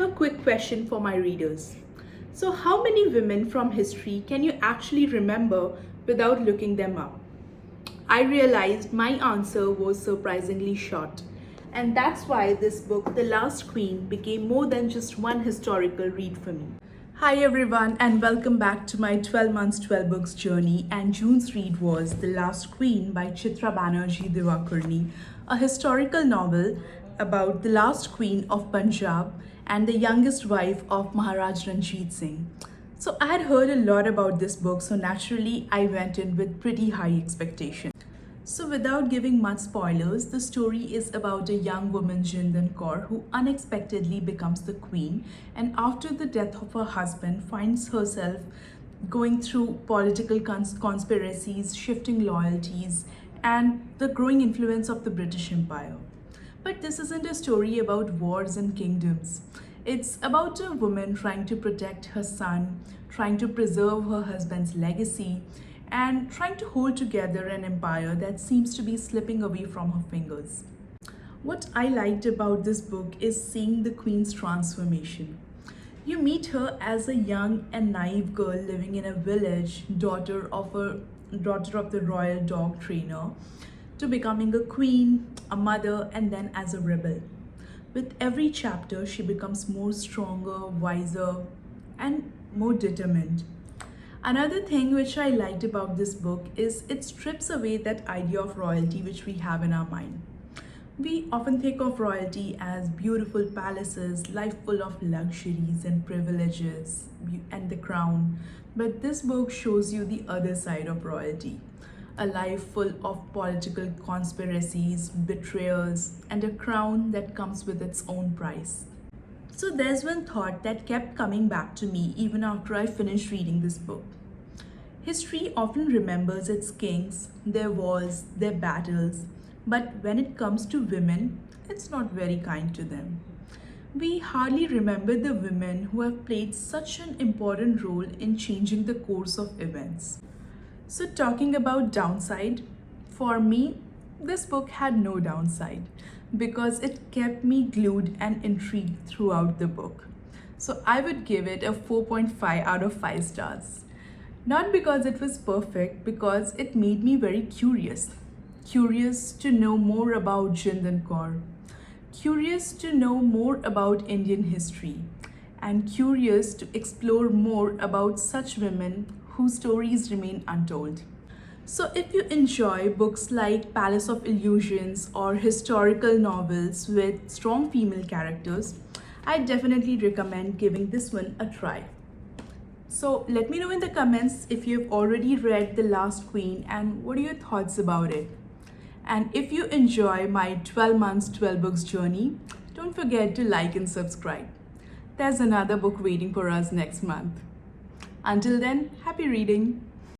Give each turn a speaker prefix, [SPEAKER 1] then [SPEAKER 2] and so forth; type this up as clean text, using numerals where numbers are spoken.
[SPEAKER 1] have a quick question for my readers. So, how many women from history can you actually remember without looking them up? I realized my answer was surprisingly short. And that's why this book, The Last Queen, became more than just one historical read for me. Hi everyone, and welcome back to my 12 months 12 books journey. And June's read was The Last Queen by Chitra Banerjee Divakaruni, a historical novel about the last queen of Punjab and the youngest wife of Maharaj Ranjit Singh. So I had heard a lot about this book, so naturally I went in with pretty high expectations. So without giving much spoilers, the story is about a young woman, Jindan Kaur, who unexpectedly becomes the queen and after the death of her husband finds herself going through political conspiracies, shifting loyalties, and the growing influence of the British Empire. But this isn't a story about wars and kingdoms. It's about a woman trying to protect her son, trying to preserve her husband's legacy, and trying to hold together an empire that seems to be slipping away from her fingers. What I liked about this book is seeing the queen's transformation. You meet her as a young and naive girl living in a village, daughter of the royal dog trainer, to becoming a queen, a mother, and then as a rebel. With every chapter, she becomes more stronger, wiser, and more determined. Another thing which I liked about this book is it strips away that idea of royalty which we have in our mind. We often think of royalty as beautiful palaces, life full of luxuries and privileges, and the crown. But this book shows you the other side of royalty. A life full of political conspiracies, betrayals, and a crown that comes with its own price. So there's one thought that kept coming back to me even after I finished reading this book. History often remembers its kings, their wars, their battles, but when it comes to women, it's not very kind to them. We hardly remember the women who have played such an important role in changing the course of events. So talking about downside, for me, this book had no downside because it kept me glued and intrigued throughout the book. So I would give it a 4.5 out of 5 stars. Not because it was perfect, because it made me very curious. Curious to know more about Jindan Kaur. Curious to know more about Indian history. And curious to explore more about such women whose stories remain untold. So if you enjoy books like Palace of Illusions or historical novels with strong female characters, I definitely recommend giving this one a try. So let me know in the comments if you've already read The Last Queen and what are your thoughts about it. And if you enjoy my 12 months 12 books journey, don't forget to like and subscribe. There's another book waiting for us next month. Until then, happy reading!